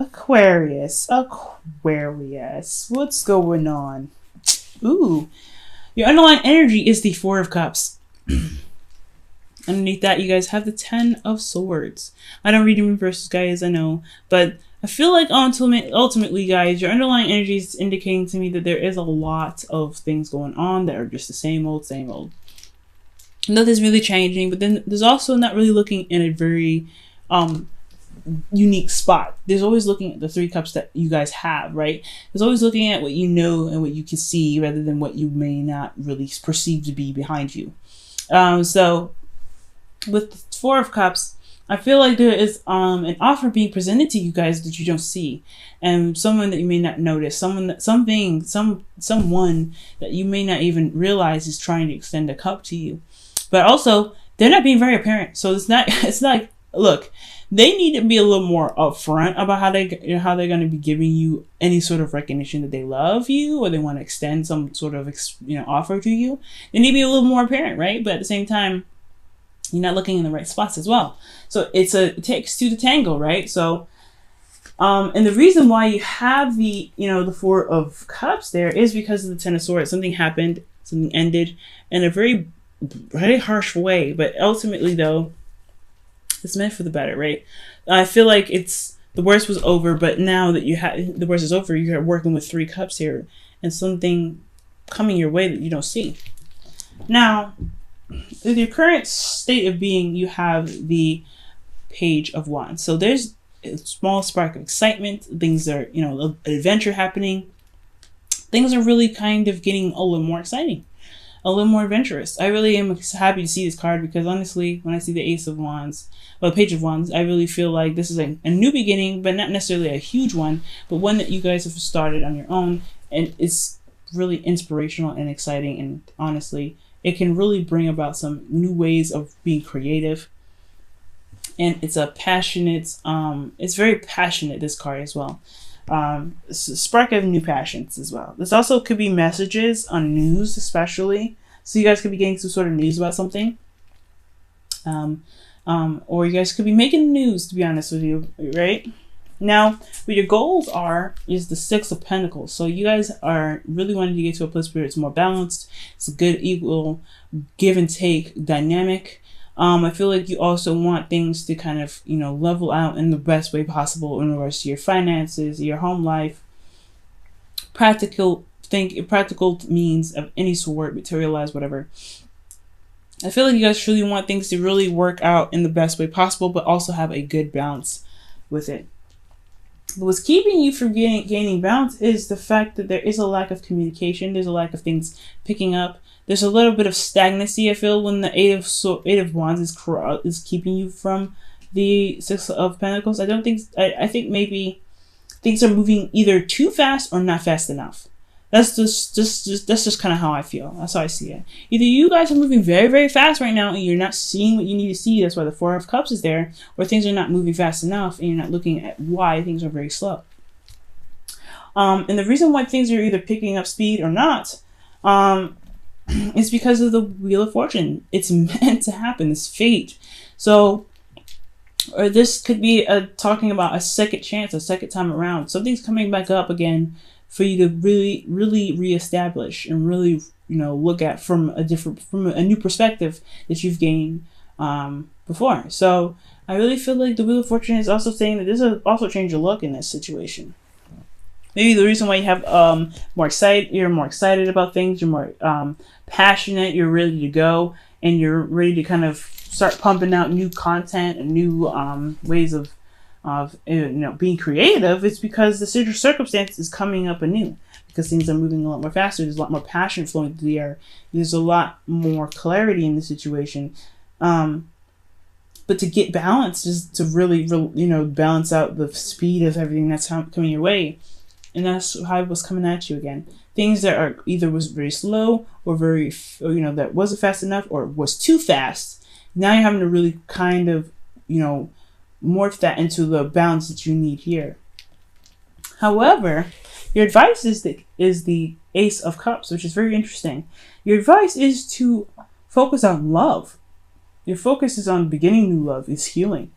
Aquarius. Aquarius. What's going on? Ooh. Your underlying energy is the Four of Cups. Underneath that, you guys have the Ten of Swords. I don't read in reverses, guys, I know. But I feel like ultimately, guys, your underlying energy is indicating to me that there is a lot of things going on that are just the same old, same old. Nothing's really changing, but then there's also not really looking in a very unique spot. There's always looking at the Three Cups that you guys have, right? There's always looking at what you know and what you can see rather than what you may not really perceive to be behind you. So with the Four of Cups, I feel like there is an offer being presented to you guys that you don't see, and someone that you may not notice, someone that someone that you may not even realize is trying to extend a cup to you. But also, they're not being very apparent. So it's not like, look, they need to be a little more upfront about how they're going to be giving you any sort of recognition that they love you or they want to extend some sort of offer to you. They need to be a little more apparent, right? But at the same time, you're not looking in the right spots as well. So it takes two to tango, right? So, and the reason why you have the Four of Cups there is because of the Ten of Swords. Something happened, something ended in a very harsh way, but ultimately though, it's meant for the better, right? I feel like the worst was over, but now that the worst is over, you're working with Three Cups here and something coming your way that you don't see. Now, with your current state of being, you have the Page of Wands. So there's a small spark of excitement. Things are, an adventure happening. Things are really kind of getting a little more exciting, a little more adventurous. I really am happy to see this card because honestly, when I see the Ace of Wands, or the Page of Wands, I really feel like this is a new beginning, but not necessarily a huge one, but one that you guys have started on your own, and it's really inspirational and exciting, and honestly, it can really bring about some new ways of being creative. And it's a passionate, it's very passionate, this card as well. It's a spark of new passions as well. This also could be messages on news, especially. So you guys could be getting some sort of news about something. Or you guys could be making the news, to be honest with you, right? Now, what your goals is the Six of Pentacles. So you guys are really wanting to get to a place where it's more balanced. It's a good, equal, give and take dynamic. I feel like you also want things to kind of, level out in the best way possible in regards to your finances, your home life, practical means of any sort, materialize, whatever. I feel like you guys truly want things to really work out in the best way possible, but also have a good balance with it. But what's keeping you from gaining balance is the fact that there is a lack of communication. There's a lack of things picking up. There's a little bit of stagnancy, I feel, when the Eight of Wands is keeping you from the Six of Pentacles. I think maybe things are moving either too fast or not fast enough. That's just kind of how I feel. That's how I see it. Either you guys are moving very, very fast right now and you're not seeing what you need to see. That's why the Four of Cups is there. Or things are not moving fast enough and you're not looking at why things are very slow. And the reason why things are either picking up speed or not is because of the Wheel of Fortune. It's meant to happen. It's fate. So, or this could be talking about a second chance, a second time around. Something's coming back up again for you to really, really reestablish and really, look at from a new perspective that you've gained before. So I really feel like the Wheel of Fortune is also saying that this will also change your look in this situation. Maybe the reason why you have you're more excited about things, you're more passionate, you're ready to go, and you're ready to kind of start pumping out new content and new ways of being creative. It's because the circumstance is coming up anew, because things are moving a lot more faster. There's a lot more passion flowing through the air. There's a lot more clarity in the situation. But to get balance, just to really, balance out the speed of everything that's coming your way. And that's how it was coming at you again. Things that are either was very slow or that wasn't fast enough or was too fast. Now you're having to really kind of, morph that into the balance that you need here. However, your advice is the Ace of Cups, which is very interesting. Your advice is to focus on love. Your focus is on beginning new love, is healing.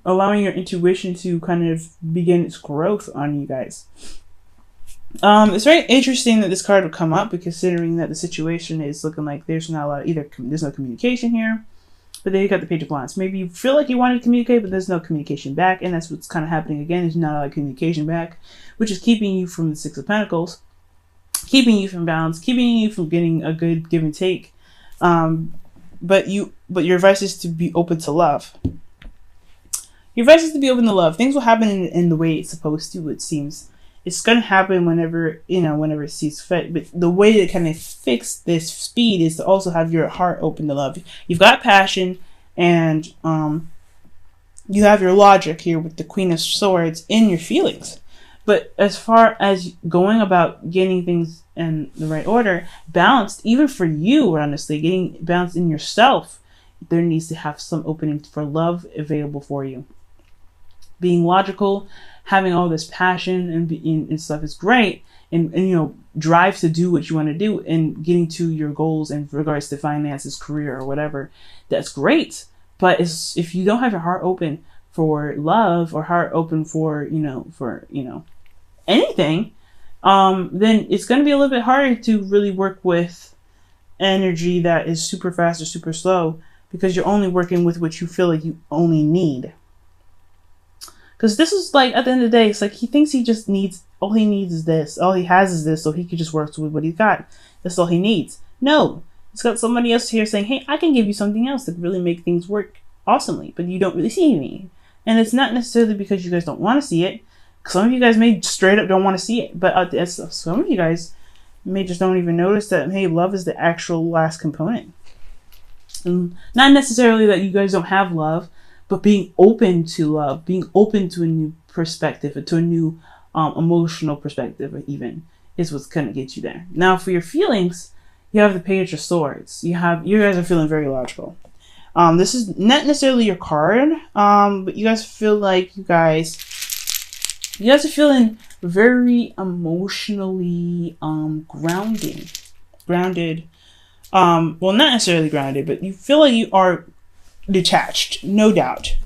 allowing your intuition to kind of begin its growth on you guys. It's very interesting that this card would come up, considering that the situation is looking like there's not a lot of there's no communication here. But then you got the Page of Wands. Maybe you feel like you wanted to communicate, but there's no communication back, and that's what's kind of happening again. There's not a lot of communication back, which is keeping you from the Six of Pentacles, keeping you from balance, keeping you from getting a good give and take. But your advice is to be open to love. Your advice is to be open to love. Things will happen in the way it's supposed to, it seems. It's going to happen whenever it sees fit. But the way to kind of fix this speed is to also have your heart open to love. You've got passion, and you have your logic here with the Queen of Swords in your feelings. But as far as going about getting things in the right order, balanced, even for you, honestly, getting balanced in yourself, there needs to have some opening for love available for you. Being logical, having all this passion and stuff is great, and drive to do what you want to do and getting to your goals in regards to finances, career, or whatever. That's great. But if you don't have your heart open for love, or heart open for anything, then it's going to be a little bit harder to really work with energy that is super fast or super slow, because you're only working with what you feel like you only need. Because this is like, at the end of the day, it's like he thinks he just needs, all he needs is this. All he has is this, so he can just work with what he's got. That's all he needs. No. He's got somebody else here saying, hey, I can give you something else that really make things work awesomely, but you don't really see me. And it's not necessarily because you guys don't want to see it. Some of you guys may straight up don't want to see it, but some of you guys may just don't even notice that, hey, love is the actual last component. And not necessarily that you guys don't have love, but being open to love, being open to a new perspective, to a new emotional perspective even, is what's going to get you there. Now, for your feelings, you have the Page of Swords. You guys are feeling very logical. This is not necessarily your card, but you guys feel like you guys are feeling very emotionally grounded. Well, not necessarily grounded, but you feel like you are detached, no doubt.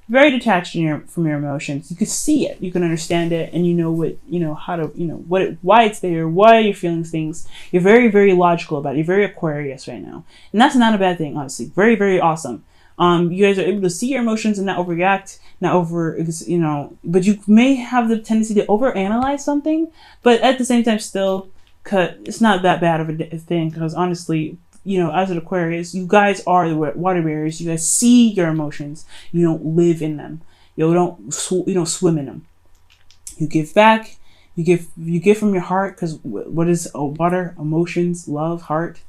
Very detached from your emotions. You can see it, you can understand it, and you know why it's there, why you're feeling things. You're very, very logical about it. You're very Aquarius right now. And that's not a bad thing, honestly. Very, very awesome. You guys are able to see your emotions and not overreact, but you may have the tendency to overanalyze something, but at the same time still, it's not that bad of a thing, because honestly, as an Aquarius, you guys are the water bearers. You guys see your emotions. You don't live in them. You don't swim in them. You give back. You give from your heart, because what is water? Emotions, love, heart.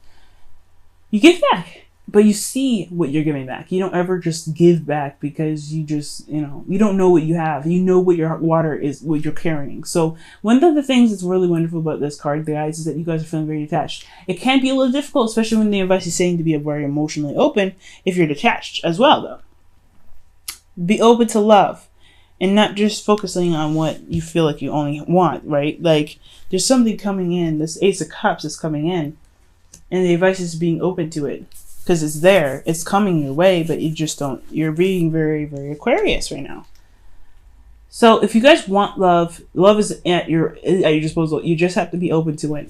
You give back, but you see what you're giving back. You don't ever just give back because you don't know what you have. You know what your water is, what you're carrying. So one of the things that's really wonderful about this card, guys, is that you guys are feeling very detached. It can be a little difficult, especially when the advice is saying to be very emotionally open, if you're detached as well, though. Be open to love and not just focusing on what you feel like you only want, right? Like, there's something coming in. This Ace of Cups is coming in, and the advice is being open to it. Because it's there, it's coming your way, but you're being very, very Aquarius right now. So if you guys want love is at your disposal. You just have to be open to it.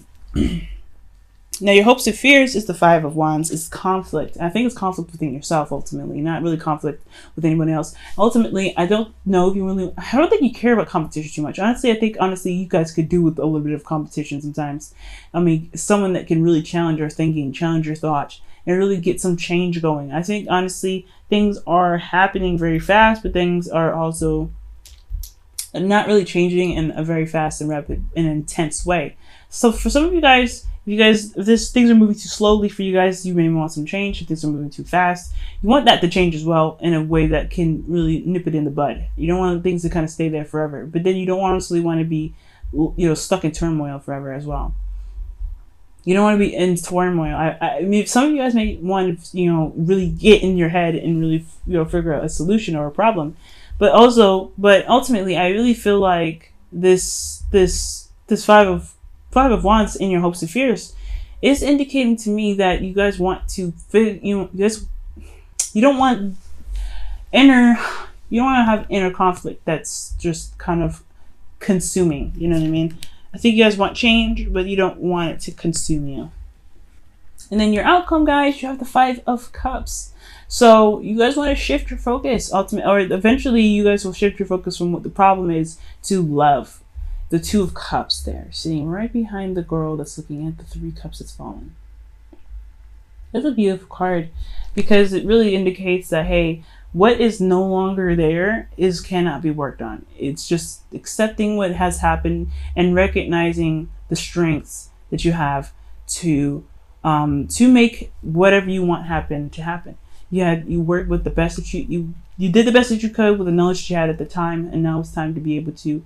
Now, your hopes and fears is the Five of Wands. It's conflict. I think it's conflict within yourself, ultimately, not really conflict with anyone else. Ultimately, I don't think you care about competition too much. Honestly, I think you guys could do with a little bit of competition sometimes. I mean, someone that can really challenge your thinking, challenge your thoughts, and really get some change going. I think, honestly, things are happening very fast, but things are also not really changing in a very fast and rapid and intense way. So for some of you guys, if things are moving too slowly for you guys, you may want some change. If things are moving too fast, you want that to change as well in a way that can really nip it in the bud. You don't want things to kind of stay there forever, but then you don't honestly want to be, stuck in turmoil forever as well. You don't want to be in turmoil. I mean, some of you guys may want to, really get in your head and really, figure out a solution or a problem. But ultimately, I really feel like this Five of Wands in your hopes and fears is indicating to me that you guys want to, you don't want inner You don't want to have inner conflict that's just kind of consuming. You know what I mean? I think you guys want change, but you don't want it to consume you. And then your outcome, guys, you have the Five of Cups. So you guys want to shift your focus, or eventually you guys will shift your focus from what the problem is to love. The Two of Cups there, sitting right behind the girl that's looking at the Three Cups that's fallen. That's a beautiful card because it really indicates that, hey, what is no longer there cannot be worked on. It's just accepting what has happened and recognizing the strengths that you have to make whatever you want happen to happen. You worked with the best that you did the best that you could with the knowledge that you had at the time, and now it's time to be able to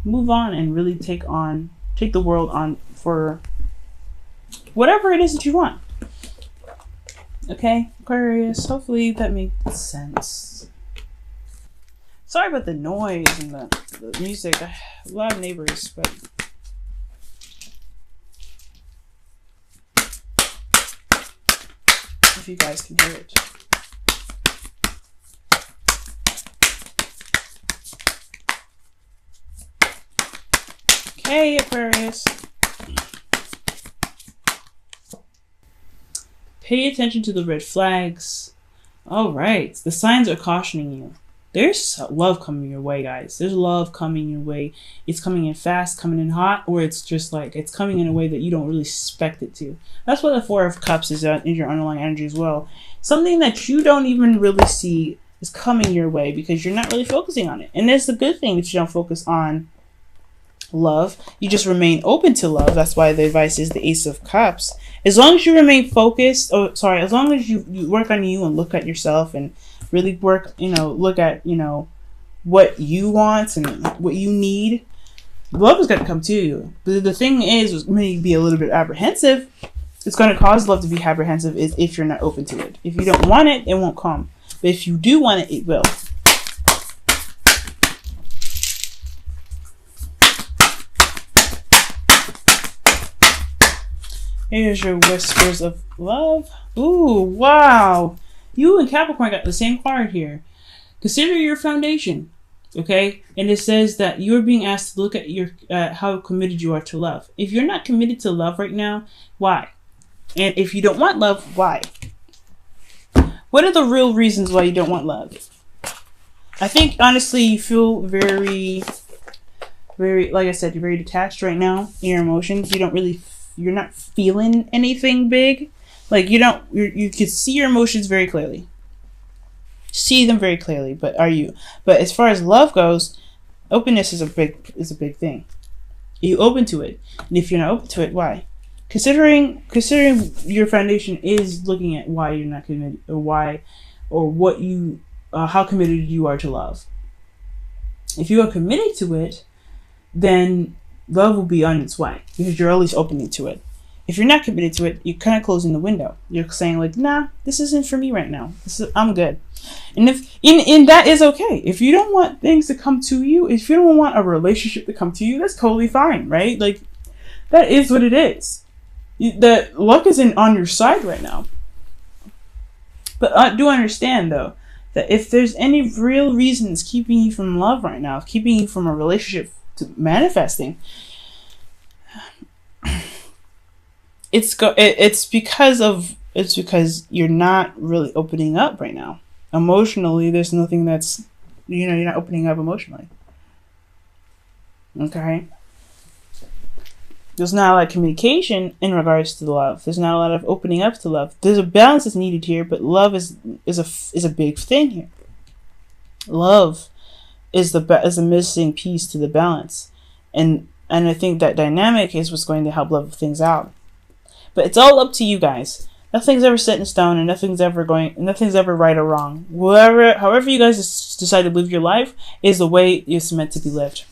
move on and really take the world on for whatever it is that you want. Okay, Aquarius, hopefully that makes sense. Sorry about the noise and the music. A lot of neighbors, but if you guys can hear it. Okay, Aquarius. Pay attention to the red flags. All right, the signs are cautioning you. There's love coming your way, guys. There's love coming your way. It's coming in fast, coming in hot, or it's just like it's coming in a way that you don't really expect it to. That's what the Four of Cups is in your underlying energy as well. Something that you don't even really see is coming your way because you're not really focusing on it. And it's a good thing that you don't focus on love. You just remain open to love. That's why the advice is the Ace of Cups. As long as you remain focused, as long as you work on you and look at yourself and really work, look at, what you want and what you need, love is going to come to you. But the thing is maybe be a little bit apprehensive. It's going to cause love to be apprehensive is if you're not open to it. If you don't want it, it won't come. But if you do want it, it will. Here's your Whispers of Love. Ooh, wow. You and Capricorn got the same card here. Consider your foundation, okay? And it says that you're being asked to look at your how committed you are to love. If you're not committed to love right now, why? And if you don't want love, why? What are the real reasons why you don't want love? I think, honestly, you feel very, like I said, you're very detached right now in your emotions. You're not feeling anything big. Like you can see your emotions very clearly. See them very clearly, but as far as love goes, openness is a big thing. Are you open to it? And if you're not open to it, why? Considering your foundation is looking at why you're not committed, how committed you are to love. If you are committed to it, then love will be on its way because you're always opening to it. If you're not committed to it, you're kind of closing the window. You're saying like, nah, this isn't for me right now. I'm good. And that is okay. If you don't want things to come to you, if you don't want a relationship to come to you, that's totally fine, right? Like, that is what it is. The luck isn't on your side right now. But I do understand, though, that if there's any real reasons keeping you from love right now, keeping you from a relationship to manifesting, it's because you're not really opening up right now. Emotionally, there's nothing that's, you're not opening up emotionally. Okay? There's not a lot of communication in regards to love. There's not a lot of opening up to love. There's a balance that's needed here, but love is a big thing here. Love is a missing piece to the balance, and I think that dynamic is what's going to help level things out. But it's all up to you guys. Nothing's ever set in stone, and nothing's ever right or wrong. However you guys decide to live your life is the way it's meant to be lived.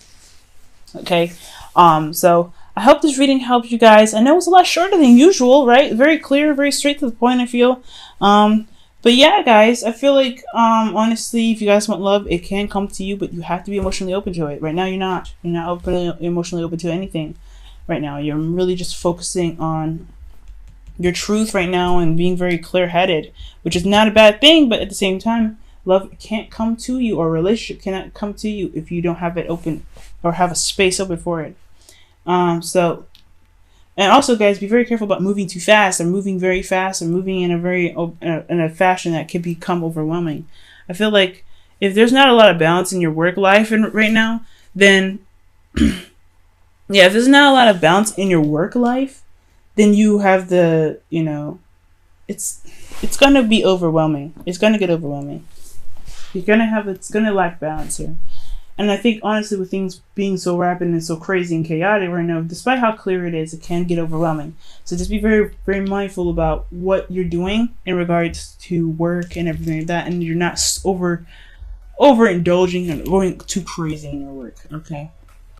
Okay, so I hope this reading helped you guys. I know it's a lot shorter than usual, right? Very clear, very straight to the point, I feel. But yeah, guys, I feel like, honestly, if you guys want love, it can come to you, but you have to be emotionally open to it. Right now, you're not. You're not emotionally open to anything right now. You're really just focusing on your truth right now and being very clear-headed, which is not a bad thing, but at the same time, Love can't come to you, or a relationship cannot come to you if you don't have it open or have a space open for it. So, and also, guys, be very careful about moving too fast, or moving very fast, or moving in a very in a fashion that can become overwhelming. I feel like if there's not a lot of balance in your work life and right now, then yeah, if there's not a lot of balance in your work life, then you have the, it's gonna be overwhelming. It's gonna get overwhelming. It's gonna lack balance here. And I think honestly, with things being so rapid and so crazy and chaotic right now, despite how clear it is, it can get overwhelming. So just be very, very mindful about what you're doing in regards to work and everything like that, and you're not overindulging and going too crazy in your work. Okay.